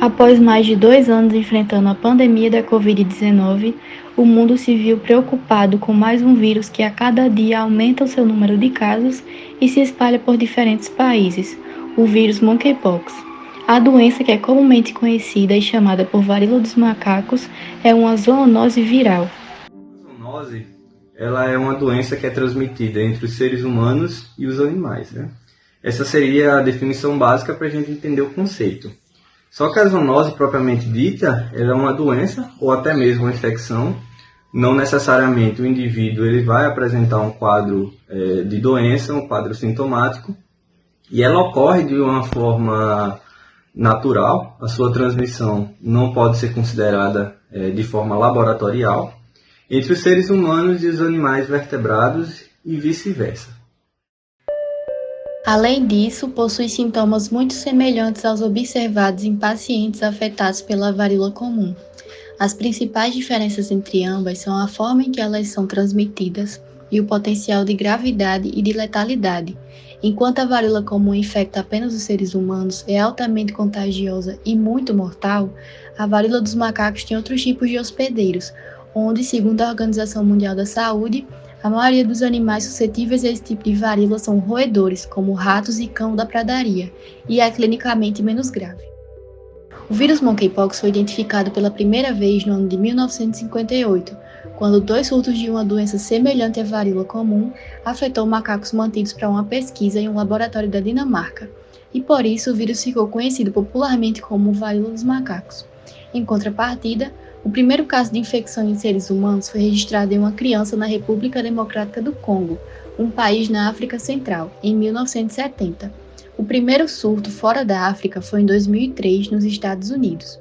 Após mais de 2 anos enfrentando a pandemia da Covid-19, o mundo se viu preocupado com mais um vírus que a cada dia aumenta o seu número de casos e se espalha por diferentes países, o vírus Monkeypox. A doença, que é comumente conhecida e chamada por varíola dos macacos, é uma zoonose viral. A zoonose, ela é uma doença que é transmitida entre os seres humanos e os animais, né? Essa seria a definição básica para a gente entender o conceito. Só que a zoonose propriamente dita, ela é uma doença ou até mesmo uma infecção. Não necessariamente o indivíduo ele vai apresentar um quadro de doença, um quadro sintomático, e ela ocorre de uma forma natural. A sua transmissão não pode ser considerada de forma laboratorial entre os seres humanos e os animais vertebrados e vice-versa. Além disso, possui sintomas muito semelhantes aos observados em pacientes afetados pela varíola comum. As principais diferenças entre ambas são a forma em que elas são transmitidas e o potencial de gravidade e de letalidade. Enquanto a varíola comum infecta apenas os seres humanos, é altamente contagiosa e muito mortal, a varíola dos macacos tem outros tipos de hospedeiros, onde, segundo a Organização Mundial da Saúde, a maioria dos animais suscetíveis a esse tipo de varíola são roedores, como ratos e cão da pradaria, e é clinicamente menos grave. O vírus Monkeypox foi identificado pela primeira vez no ano de 1958, quando 2 surtos de uma doença semelhante à varíola comum afetou macacos mantidos para uma pesquisa em um laboratório da Dinamarca, e por isso o vírus ficou conhecido popularmente como varíola dos macacos. Em contrapartida, o primeiro caso de infecção em seres humanos foi registrado em uma criança na República Democrática do Congo, um país na África Central, em 1970. O primeiro surto fora da África foi em 2003, nos Estados Unidos.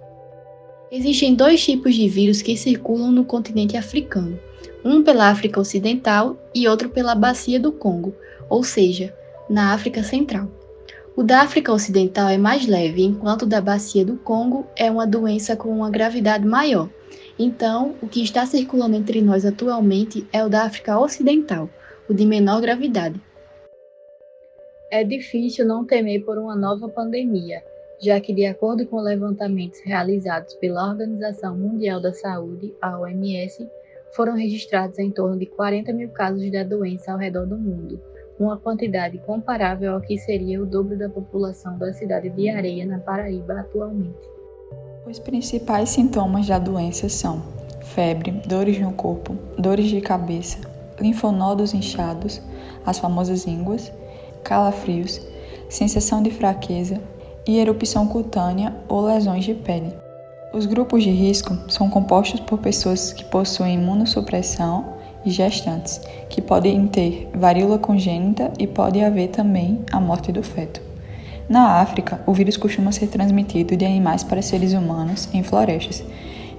Existem 2 tipos de vírus que circulam no continente africano, um pela África Ocidental e outro pela Bacia do Congo, ou seja, na África Central. O da África Ocidental é mais leve, enquanto o da Bacia do Congo é uma doença com uma gravidade maior. Então, o que está circulando entre nós atualmente é o da África Ocidental, o de menor gravidade. É difícil não temer por uma nova pandemia, já que, de acordo com levantamentos realizados pela Organização Mundial da Saúde, a OMS, foram registrados em torno de 40 mil casos da doença ao redor do mundo, uma quantidade comparável ao que seria o dobro da população da cidade de Areia, na Paraíba, atualmente. Os principais sintomas da doença são febre, dores no corpo, dores de cabeça, linfonodos inchados, as famosas ínguas, calafrios, sensação de fraqueza e erupção cutânea ou lesões de pele. Os grupos de risco são compostos por pessoas que possuem imunossupressão e gestantes, que podem ter varíola congênita e pode haver também a morte do feto. Na África, o vírus costuma ser transmitido de animais para seres humanos em florestas.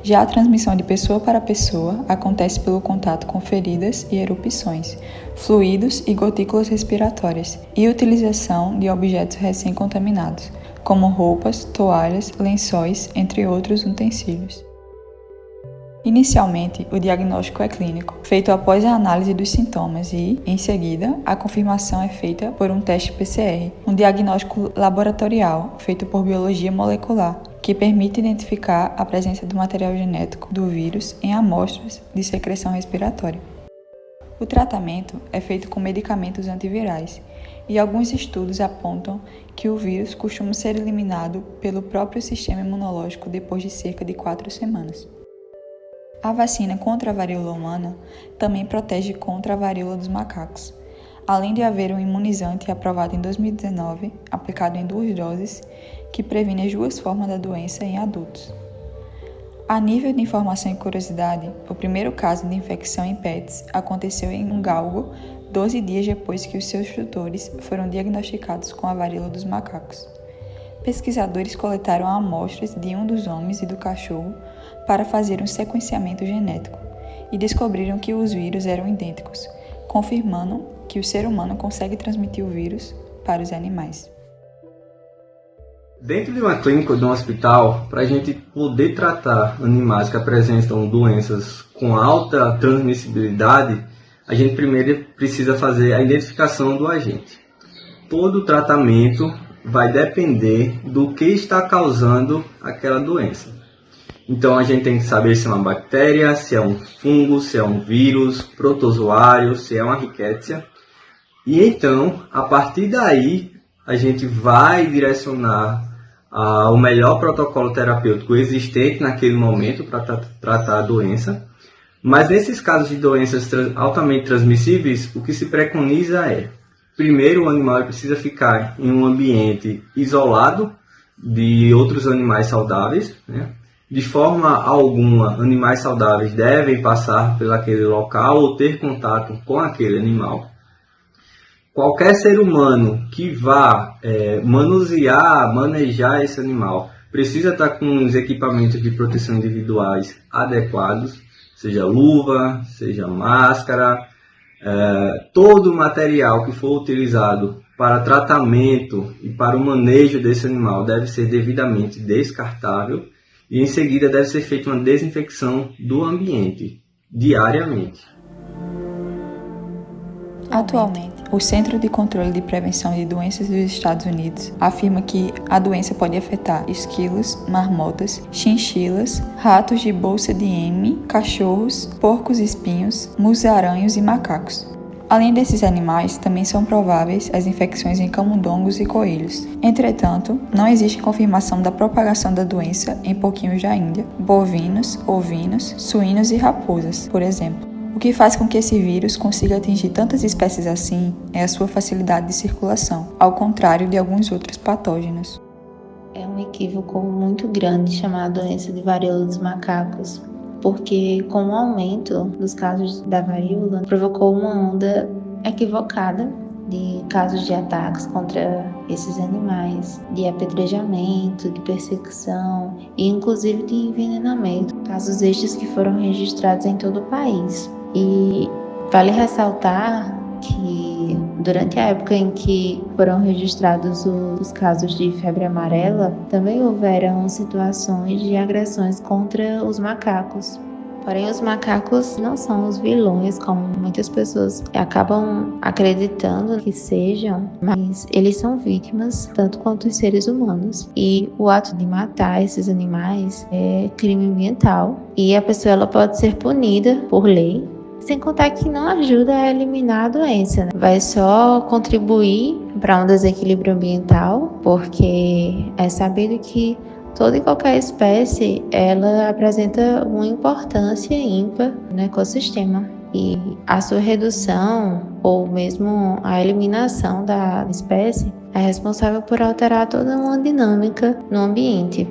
Já a transmissão de pessoa para pessoa acontece pelo contato com feridas e erupções, fluidos e gotículas respiratórias e utilização de objetos recém-contaminados, como roupas, toalhas, lençóis, entre outros utensílios. Inicialmente, o diagnóstico é clínico, feito após a análise dos sintomas e, em seguida, a confirmação é feita por um teste PCR, um diagnóstico laboratorial feito por biologia molecular, que permite identificar a presença do material genético do vírus em amostras de secreção respiratória. O tratamento é feito com medicamentos antivirais, e alguns estudos apontam que o vírus costuma ser eliminado pelo próprio sistema imunológico depois de cerca de 4 semanas. A vacina contra a varíola humana também protege contra a varíola dos macacos, além de haver um imunizante aprovado em 2019, aplicado em 2 doses, que previne as 2 formas da doença em adultos. A nível de informação e curiosidade, o primeiro caso de infecção em pets aconteceu em um galgo 12 dias depois que os seus tutores foram diagnosticados com a varíola dos macacos. Pesquisadores coletaram amostras de um dos homens e do cachorro para fazer um sequenciamento genético e descobriram que os vírus eram idênticos, confirmando que o ser humano consegue transmitir o vírus para os animais. Dentro de uma clínica ou de um hospital, para a gente poder tratar animais que apresentam doenças com alta transmissibilidade, a gente primeiro precisa fazer a identificação do agente. Todo tratamento vai depender do que está causando aquela doença. Então a gente tem que saber se é uma bactéria, se é um fungo, se é um vírus, protozoário, se é uma rickettsia. E então, a partir daí, a gente vai direcionar o melhor protocolo terapêutico existente naquele momento para tratar a doença. Mas nesses casos de doenças altamente transmissíveis, o que se preconiza é: primeiro, o animal precisa ficar em um ambiente isolado de outros animais saudáveis, né? De forma alguma, animais saudáveis devem passar por aquele local ou ter contato com aquele animal. Qualquer ser humano que vá manejar esse animal precisa estar com os equipamentos de proteção individuais adequados, seja luva, seja máscara. Todo o material que for utilizado para tratamento e para o manejo desse animal deve ser devidamente descartável e em seguida deve ser feita uma desinfecção do ambiente diariamente. Atualmente, o Centro de Controle de Prevenção de Doenças dos Estados Unidos afirma que a doença pode afetar esquilos, marmotas, chinchilas, ratos de bolsa de M, cachorros, porcos-espinhos, musaranhos e macacos. Além desses animais, também são prováveis as infecções em camundongos e coelhos. Entretanto, não existe confirmação da propagação da doença em porquinhos da Índia, bovinos, ovinos, suínos e raposas, por exemplo. O que faz com que esse vírus consiga atingir tantas espécies assim é a sua facilidade de circulação, ao contrário de alguns outros patógenos. É um equívoco muito grande chamar a doença de varíola dos macacos, porque com o aumento dos casos da varíola, provocou uma onda equivocada de casos de ataques contra esses animais, de apedrejamento, de perseguição e inclusive de envenenamento, casos estes que foram registrados em todo o país. E vale ressaltar que durante a época em que foram registrados os casos de febre amarela, também houveram situações de agressões contra os macacos. Porém, os macacos não são os vilões, como muitas pessoas acabam acreditando que sejam, mas eles são vítimas tanto quanto os seres humanos. E o ato de matar esses animais é crime ambiental e a pessoa ela pode ser punida por lei, sem contar que não ajuda a eliminar a doença, né? Vai só contribuir para um desequilíbrio ambiental, porque é sabido que toda e qualquer espécie, ela apresenta uma importância ímpar no ecossistema. E a sua redução, ou mesmo a eliminação da espécie, é responsável por alterar toda uma dinâmica no ambiente.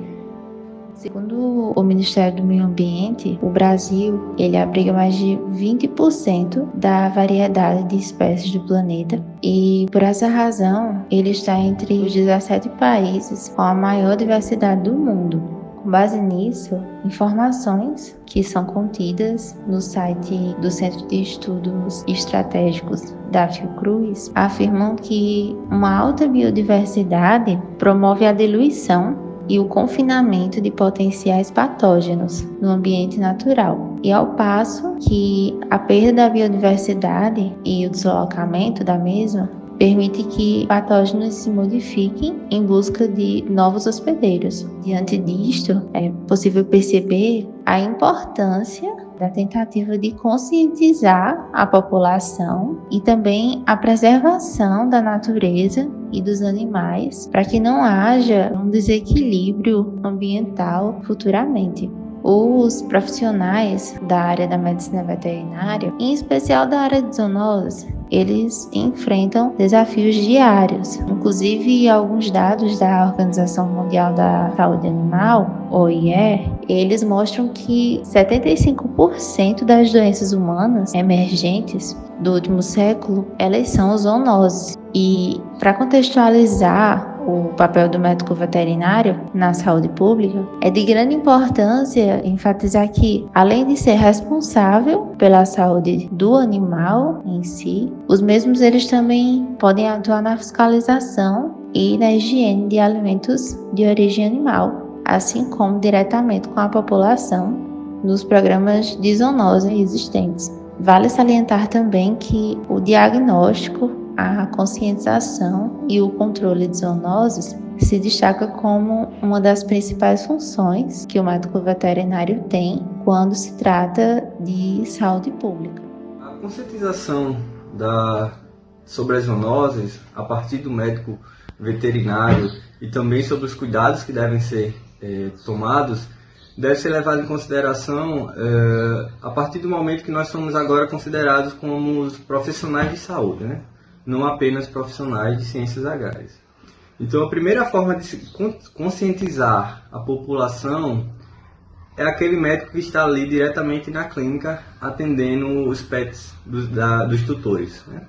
Segundo o Ministério do Meio Ambiente, o Brasil ele abriga mais de 20% da variedade de espécies do planeta e, por essa razão, ele está entre os 17 países com a maior diversidade do mundo. Com base nisso, informações que são contidas no site do Centro de Estudos Estratégicos da Fiocruz afirmam que uma alta biodiversidade promove a diluição e o confinamento de potenciais patógenos no ambiente natural, e ao passo que a perda da biodiversidade e o deslocamento da mesma permite que patógenos se modifiquem em busca de novos hospedeiros. Diante disto, é possível perceber a importância da tentativa de conscientizar a população e também a preservação da natureza e dos animais para que não haja um desequilíbrio ambiental futuramente. Os profissionais da área da medicina veterinária, em especial da área de zoonoses, eles enfrentam desafios diários. Inclusive, alguns dados da Organização Mundial da Saúde Animal, OIE, eles mostram que 75% das doenças humanas emergentes do último século, elas são zoonoses. E, para contextualizar o papel do médico veterinário na saúde pública, é de grande importância enfatizar que, além de ser responsável pela saúde do animal em si, os mesmos eles também podem atuar na fiscalização e na higiene de alimentos de origem animal, assim como diretamente com a população nos programas de zoonose existentes. Vale salientar também que o diagnóstico A conscientização e o controle de zoonoses se destaca como uma das principais funções que o médico veterinário tem quando se trata de saúde pública. A conscientização sobre as zoonoses, a partir do médico veterinário e também sobre os cuidados que devem ser tomados, deve ser levado em consideração a partir do momento que nós somos agora considerados como os profissionais de saúde, né? Não apenas profissionais de ciências agrárias. Então, a primeira forma de se conscientizar a população é aquele médico que está ali diretamente na clínica atendendo os pets dos tutores, né?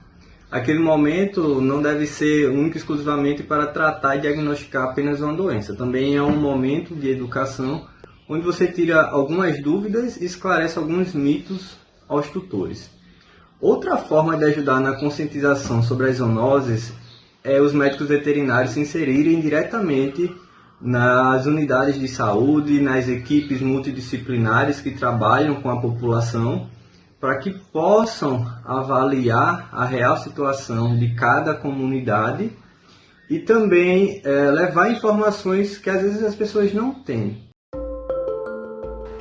Aquele momento não deve ser único e exclusivamente para tratar e diagnosticar apenas uma doença. Também é um momento de educação onde você tira algumas dúvidas e esclarece alguns mitos aos tutores. Outra forma de ajudar na conscientização sobre as zoonoses é os médicos veterinários se inserirem diretamente nas unidades de saúde, nas equipes multidisciplinares que trabalham com a população, para que possam avaliar a real situação de cada comunidade e também levar informações que às vezes as pessoas não têm.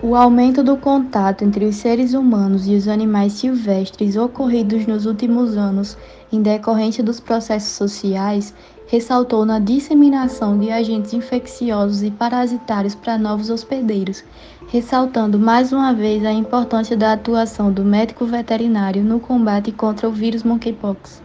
O aumento do contato entre os seres humanos e os animais silvestres ocorridos nos últimos anos em decorrência dos processos sociais ressaltou na disseminação de agentes infecciosos e parasitários para novos hospedeiros, ressaltando mais uma vez a importância da atuação do médico veterinário no combate contra o vírus monkeypox.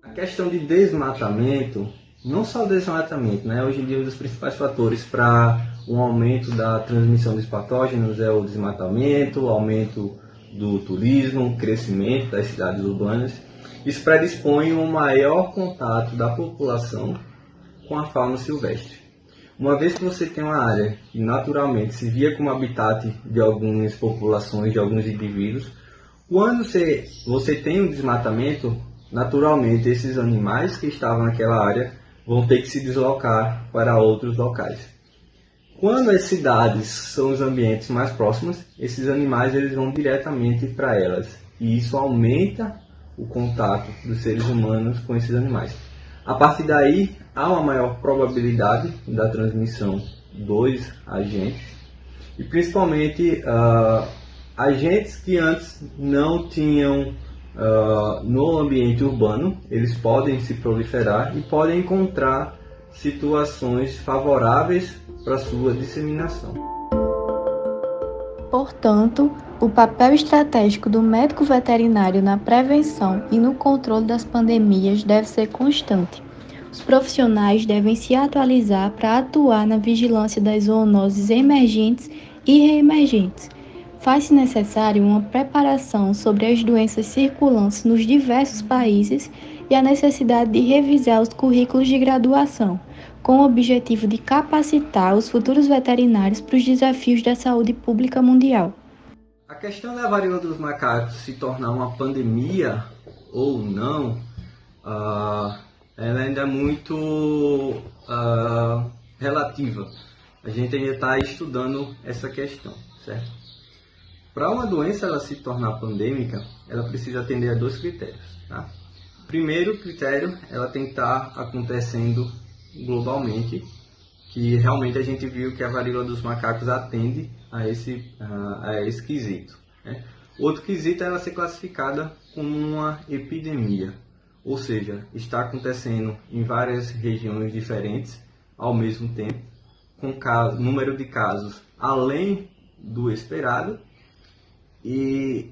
A questão de desmatamento, não só o desmatamento, né? Hoje em dia um dos principais fatores para um aumento da transmissão dos patógenos é o desmatamento, o aumento do turismo, o crescimento das cidades urbanas. Isso predispõe um maior contato da população com a fauna silvestre. Uma vez que você tem uma área que naturalmente se via como habitat de algumas populações, de alguns indivíduos, quando você tem um desmatamento, naturalmente esses animais que estavam naquela área vão ter que se deslocar para outros locais. Quando as cidades são os ambientes mais próximos, esses animais eles vão diretamente para elas. E isso aumenta o contato dos seres humanos com esses animais. A partir daí, há uma maior probabilidade da transmissão dos agentes. E principalmente agentes que antes não tinham no ambiente urbano, eles podem se proliferar e podem encontrar situações favoráveis para sua disseminação. Portanto, o papel estratégico do médico veterinário na prevenção e no controle das pandemias deve ser constante. Os profissionais devem se atualizar para atuar na vigilância das zoonoses emergentes e reemergentes. Faz-se necessário uma preparação sobre as doenças circulantes nos diversos países e a necessidade de revisar os currículos de graduação, com o objetivo de capacitar os futuros veterinários para os desafios da saúde pública mundial. A questão da varíola dos macacos se tornar uma pandemia ou não, ela ainda é muito relativa. A gente ainda está estudando essa questão, certo? Para uma doença ela se tornar pandêmica, ela precisa atender a 2 critérios. Tá? Primeiro critério, ela tem que estar acontecendo globalmente, que realmente a gente viu que a varíola dos macacos atende a esse quesito. Né? Outro quesito é ela ser classificada como uma epidemia, ou seja, está acontecendo em várias regiões diferentes ao mesmo tempo, com número de casos além do esperado, e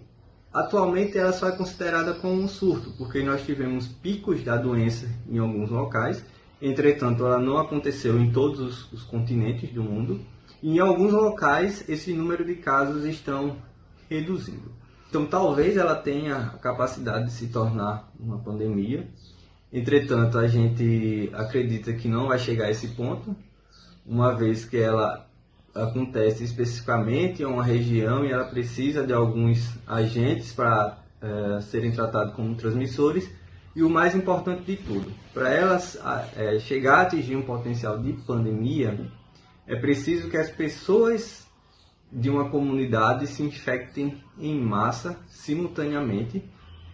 atualmente ela só é considerada como um surto, porque nós tivemos picos da doença em alguns locais. Entretanto, ela não aconteceu em todos os continentes do mundo e em alguns locais esse número de casos estão reduzindo. Então, talvez ela tenha a capacidade de se tornar uma pandemia. Entretanto, a gente acredita que não vai chegar a esse ponto, uma vez que ela acontece especificamente em uma região e ela precisa de alguns agentes para serem tratados como transmissores. E o mais importante de tudo, para elas chegar a atingir um potencial de pandemia, é preciso que as pessoas de uma comunidade se infectem em massa, simultaneamente,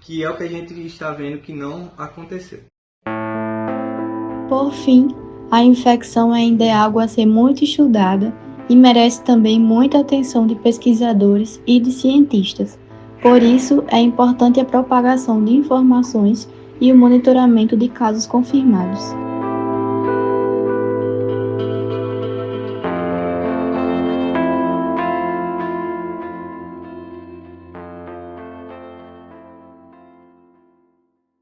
que é o que a gente está vendo que não aconteceu. Por fim, a infecção ainda é algo a ser muito estudada e merece também muita atenção de pesquisadores e de cientistas. Por isso, é importante a propagação de informações e o monitoramento de casos confirmados.